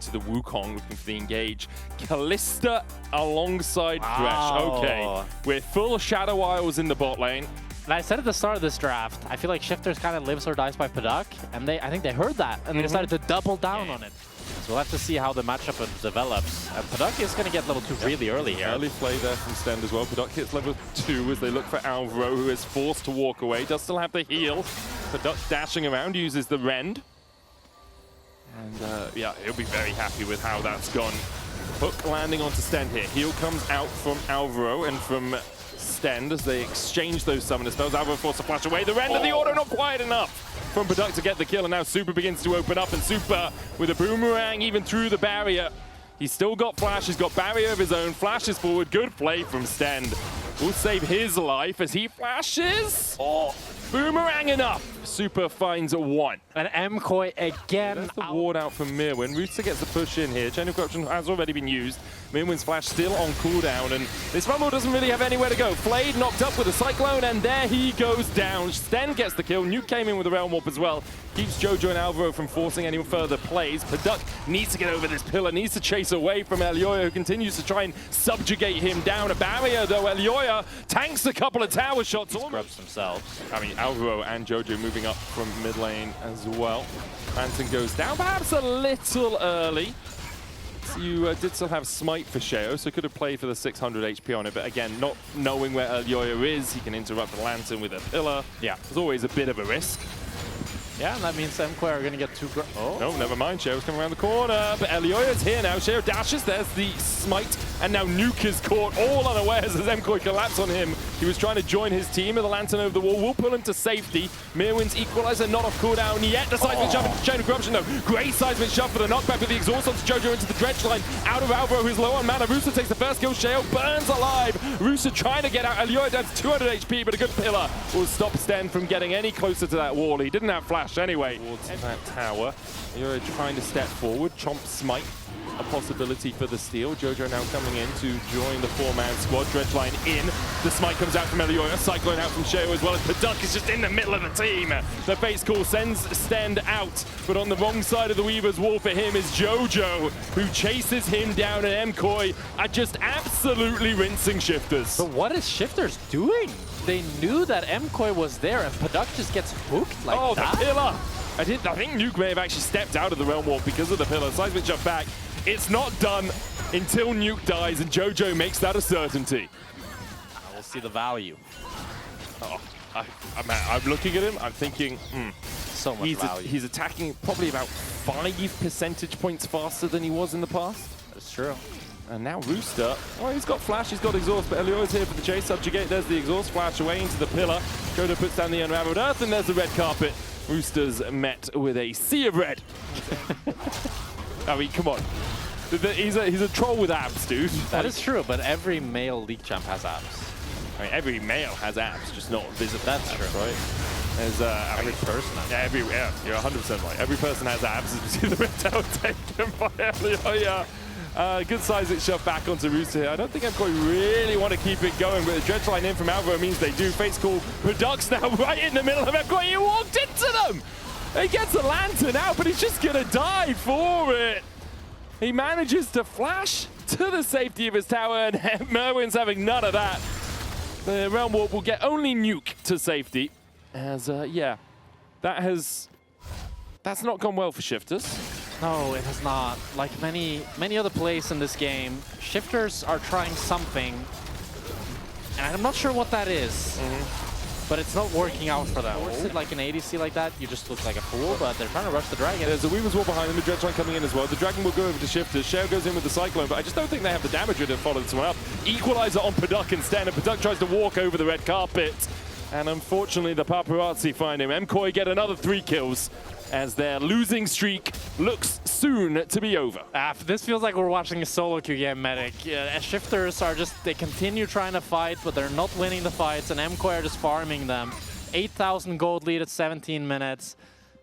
to the Wukong looking for the engage. Kalista alongside Thresh. Okay, we're full Shadow Isles in the bot lane. And I said at the start of this draft, I feel like Shifters kind of lives or dies by Padak, and I think they heard that, and they decided to double down on it. So we'll have to see how the matchup develops. And Padak is going to get level 2 really early here. Early play there from Stend as well. Padak hits level 2 as they look for Alvaro, who is forced to walk away. Does still have the heal. Padak dashing around, uses the Rend. And yeah, he'll be very happy with how that's gone. Hook landing onto Stend here. Heal comes out from Alvaro and from Stend as they exchange those summoner spells. Alvaro forced to flash away. The Rend and the auto not quite enough from Padak to get the kill. And now Super begins to open up. And Super with a boomerang even through the barrier. He's still got flash. He's got barrier of his own. Flashes forward. Good play from Stend. Will save his life as he flashes. Oh, boomerang enough. Super finds a 1. And Mcoy again. There's the ward out from Mirwin. Rooster gets the push in here. Chain of Corruption has already been used. Mirwin's flash still on cooldown, and this Rumble doesn't really have anywhere to go. Flayed knocked up with a Cyclone, and there he goes down. Sten gets the kill. Nuke came in with a Realm Warp as well. Keeps Jojo and Alvaro from forcing any further plays. Padak needs to get over this pillar, needs to chase away from Elioya, who continues to try and subjugate him down. A barrier, though. Elioya tanks a couple of tower shots. Scrubs themselves. I mean, Alvaro and Jojo moving up from mid lane as well. Phantom goes down, perhaps a little early. So you did still have Smite for Sheo, so could have played for the 600 HP on it, but again, not knowing where Elioya is, he can interrupt the Lantern with a pillar. Yeah, there's always a bit of a risk. Yeah, and that means Mcoy are going to get 2. Oh. No, never mind. Sheo's coming around the corner, but Elioya's here now. Sheo dashes. There's the smite, and now Nuke is caught all unawares as Mcoy collapses on him. He was trying to join his team with the Lantern over the wall. We'll pull him to safety. Mirwin's equalizer not off cooldown yet. The seismic shove into Chain of Corruption, though. Great seismic shove for the knockback with the exhaust onto Jojo into the dredge line. Out of Alvaro, who's low on mana. Rooster takes the first kill. Sheo burns alive. Rooster trying to get out. Elioya down to 200 HP, but a good pillar will stop Sten from getting any closer to that wall. He didn't have flash anyway. Towards that tower. Elioya trying to step forward. Chomp Smite, a possibility for the steal. Jojo now coming in to join the 4-man squad. Dredge line in. The Smite comes out from Elioya. Cyclone out from Sheo as well as Padak is just in the middle of the team. The face call sends Stend out, but on the wrong side of the Weaver's wall for him is Jojo, who chases him down, and Mcoy are just absolutely rinsing Shifters. But what is Shifters doing? They knew that Mcoy was there, and Padak just gets hooked like that? Oh, the pillar! I think Nuke may have actually stepped out of the Realm Warp because of the pillar. Seismic jump back. It's not done until Nuke dies, and Jojo makes that a certainty. We'll see the value. Oh, I'm looking at him. I'm thinking, so much value. He's attacking probably about 5 percentage points faster than he was in the past. That's true. And now Rooster, oh, he's got flash, he's got exhaust, but Elioya's here for the chase. Subjugate, there's the exhaust, flash away into the pillar. Jojo puts down the unraveled earth, and there's the red carpet. Rooster's met with a sea of red. I mean, come on. He's a troll with abs, dude. That is true, but every male league champ has abs. I mean, every male has abs, just not visible. That's true. Right? There's, every person has abs. Yeah, you're 100% right. Every person has abs. As you see the red tail taken by Elioya. Good seismic shove back onto Rooster here. I don't think Mcoy really want to keep it going, but the dredge line in from Alvaro means they do. Face call. Paduk's now right in the middle of Mcoy. He walked into them! He gets a Lantern out, but he's just going to die for it. He manages to flash to the safety of his tower, and Merwin's having none of that. The Realm Warp will get only Nuke to safety. As, yeah, that's not gone well for Shifters. No, it has not. Like many other plays in this game, Shifters are trying something, and I'm not sure what that is, but it's not working out for them. Is it like an ADC like that? You just look like a fool, but they're trying to rush the Dragon. There's a Weaver's Wall behind them, the Dredge line coming in as well. The Dragon will go over to Shifters. Sheo goes in with the Cyclone, but I just don't think they have the damage to follow this one up. Equalizer on Padak instead, and Padak tries to walk over the red carpet. And unfortunately, the paparazzi find him. Mcoy get another 3 kills as their losing streak looks soon to be over. This feels like we're watching a solo queue game, Medic. Shifters are just, they continue trying to fight, but they're not winning the fights, and Mcoy are just farming them. 8,000 gold lead at 17 minutes.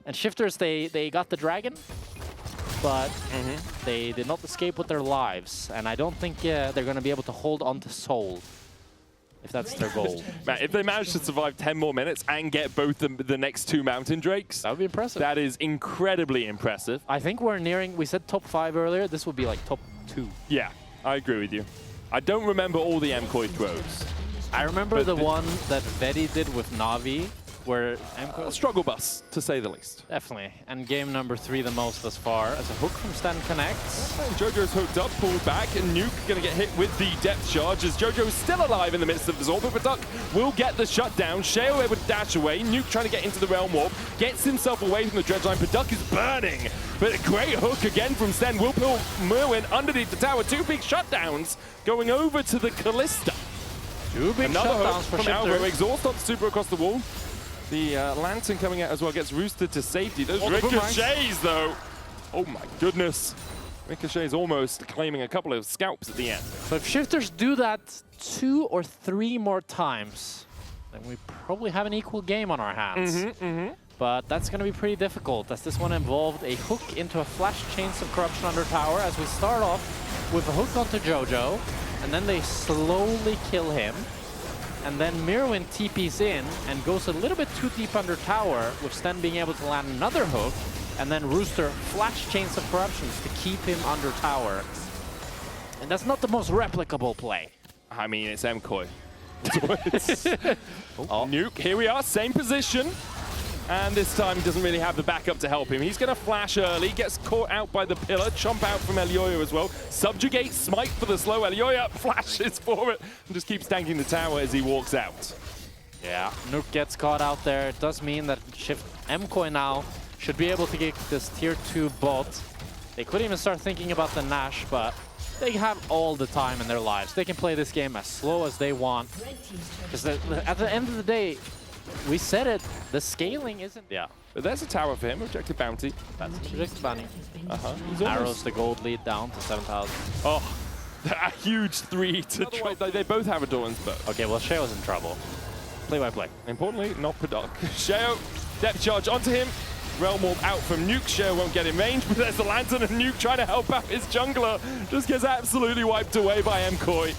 And Shifters, they got the Dragon, but they did not escape with their lives. And I don't think they're going to be able to hold on to Soul. if that's their goal. Man, if they manage to survive 10 more minutes and get both the next 2 Mountain Drakes, That would be impressive. that is incredibly impressive. I think we're nearing, we said top 5 earlier, this would be like top 2. Yeah, I agree with you. I don't remember all the Mcoy throws. I remember the one that Vedi did with Navi, where A struggle bus, to say the least. definitely, and game number 3 the most thus far, as a hook from Stan connects. And Jojo's hooked up, pulled back, and Nuke going to get hit with the depth charge as Jojo's still alive in the midst of this orb, but Duck will get the shutdown. Sheo able to dash away. Nuke trying to get into the Realm Warp, gets himself away from the dredge line, but Duck is burning. But a great hook again from Sten will pull Merwin underneath the tower. 2 big shutdowns going over to the Callista. 2 big Another shutdowns hook for from Shifter. Alvo, exhaust on super across the wall. The Lantern coming out as well gets roosted to safety. Those Oh, the ricochets, though. Oh my goodness. Ricochets almost claiming a couple of scalps at the end. So if Shifters do that 2 or 3 more times, then we probably have an equal game on our hands. But that's going to be pretty difficult, as this one involved a hook into a flash chains of corruption under tower, as we start off with a hook onto Jojo, and then they slowly kill him. And then Mirwin TP's in and goes a little bit too deep under tower, with Sten being able to land another hook, and then Rooster flash chains of corruptions to keep him under tower. And that's not the most replicable play. I mean, it's Mcoy. Nuke, here we are, same position. And this time he doesn't really have the backup to help him. He's going to flash early, gets caught out by the pillar, chomp out from Elioya as well. Subjugate, smite for the slow. Elioya flashes for it and just keeps tanking the tower as he walks out. Yeah, Nuke gets caught out there. It does mean that Mcoy now should be able to get this tier 2 bot. They could even start thinking about the Nash, but they have all the time in their lives. They can play this game as slow as they want. Because at the end of the day, we said it, the scaling isn't... Yeah. But there's a tower for him, objective bounty. That's objective bounty. He's Arrows the gold lead down to 7,000. Oh, a huge 3 to try. They both have a Dawn's bow. Okay, well, Sheo's in trouble. Play by play. Importantly, not Paddock. Sheo, depth charge onto him. Realm Warp out from Nuke. Sheo won't get in range, but there's the Lantern, and Nuke trying to help out his jungler. Just gets absolutely wiped away by Mcoy.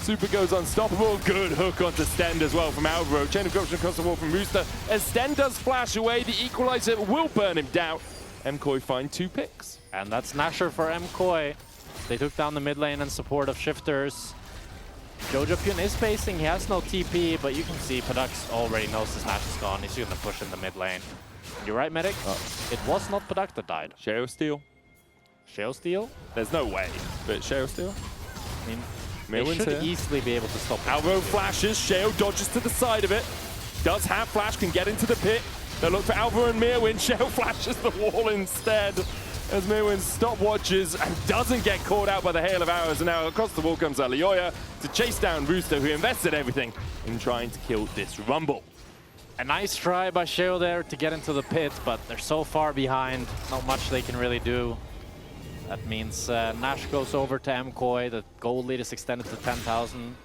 Super goes unstoppable. Good hook onto Stend as well from Alvaro. Chain of corruption across the wall from Rooster. As Stend does flash away, the equalizer will burn him down. Mcoy find 2 picks. And that's Nashor for Mcoy. They took down the mid lane in support of Shifters. Jojo Pyun is spacing. He has no TP, but you can see Padux already knows his Nash is gone. He's going to push in the mid lane. You're right, Medic. It was not Padux that died. Sheo steal. Sheo steal? There's no way, but Sheo steal. I mean, Mirwin's they should here. easily be able to stop him. Alvaro flashes, Sheo dodges to the side of it. Does have flash, can get into the pit. They'll look for Alvaro and Mirwin. Sheo flashes the wall instead as Mirwin stopwatches and doesn't get caught out by the hail of arrows. And now across the wall comes Elioya to chase down Rooster, who invested everything in trying to kill this Rumble. A nice try by Sheo there to get into the pit, but they're so far behind. Not much they can really do. That means Nash goes over to Mcoy. The gold lead is extended to 10,000.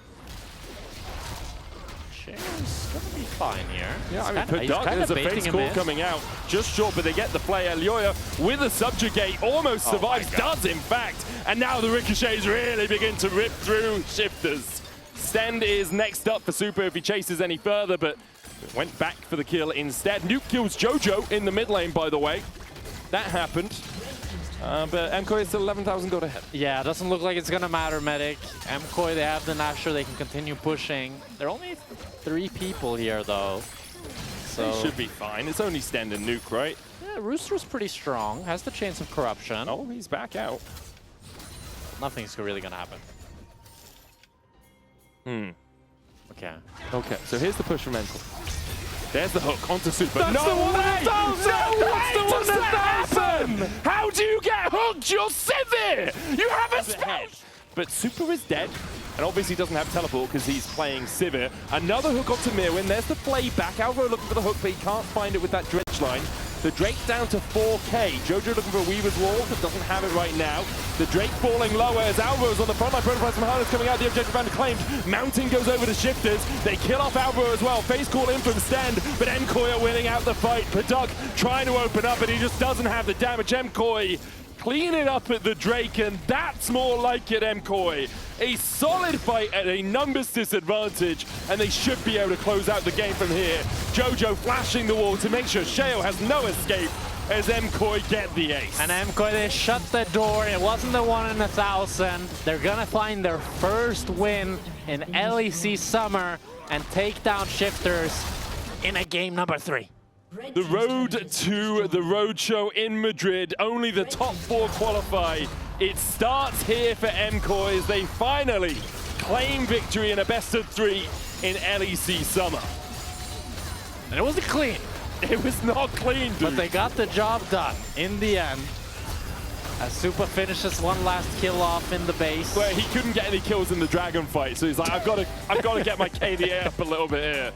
Sheo's gonna be fine here. Yeah, I mean, Paddock, there's a face call coming out. Just short, but they get the play. Elioya with a subjugate, almost survives, does in fact. And now the ricochets really begin to rip through Shifters. Stend is next up for Super if he chases any further, but went back for the kill instead. Nuke kills Jojo in the mid lane, by the way. That happened. But Mcoy is still 11,000 gold ahead. Yeah, it doesn't look like it's gonna matter, Medic. Mcoy, they have the Nashor, they can continue pushing. There are only 3 people here, though. So They should be fine. It's only Stend and Nuke, right? yeah, Rooster's pretty strong, has the Chains of Corruption. Oh, he's back out. Nothing's really gonna happen. Okay. Okay, so here's the push from Mcoy. There's the hook onto Super. That's no the one way! that No way does that happen! How do you get hooked? You're Sivir! You have a spell! But Super is dead, and obviously doesn't have teleport because he's playing Sivir. Another hook onto Mirwin. There's the play back. Alvaro looking for the hook, but he can't find it with that dredge line. The Drake down to 4K. Jojo looking for a Weaver's Wall, but doesn't have it right now. The Drake falling lower as Alvaro's on the front line. Prototypes from Harness coming out. The objective round claimed. Mountain goes over to Shifters. They kill off Alvaro as well. Face call in from Stend, but Mcoy are winning out the fight. Paddock trying to open up, and he just doesn't have the damage. Mcoy clean it up at the Drake, and that's more like it, Mcoy. A solid fight at a numbers disadvantage, and they should be able to close out the game from here. Jojo flashing the wall to make sure Sheo has no escape as Mcoy get the ace. And Mcoy, they shut the door. It wasn't the 1 in 1,000. They're gonna find their first win in LEC Summer and take down Shifters in a game number 3. The road to the Roadshow in Madrid, only the top 4 qualify. It starts here for Mcoy as they finally claim victory in a best of 3 in LEC Summer. And it wasn't clean. It was not clean, dude. But they got the job done in the end. As Super finishes one last kill off in the base. Where he couldn't get any kills in the Dragon fight, so he's like, I've got to get my KDA up a little bit here.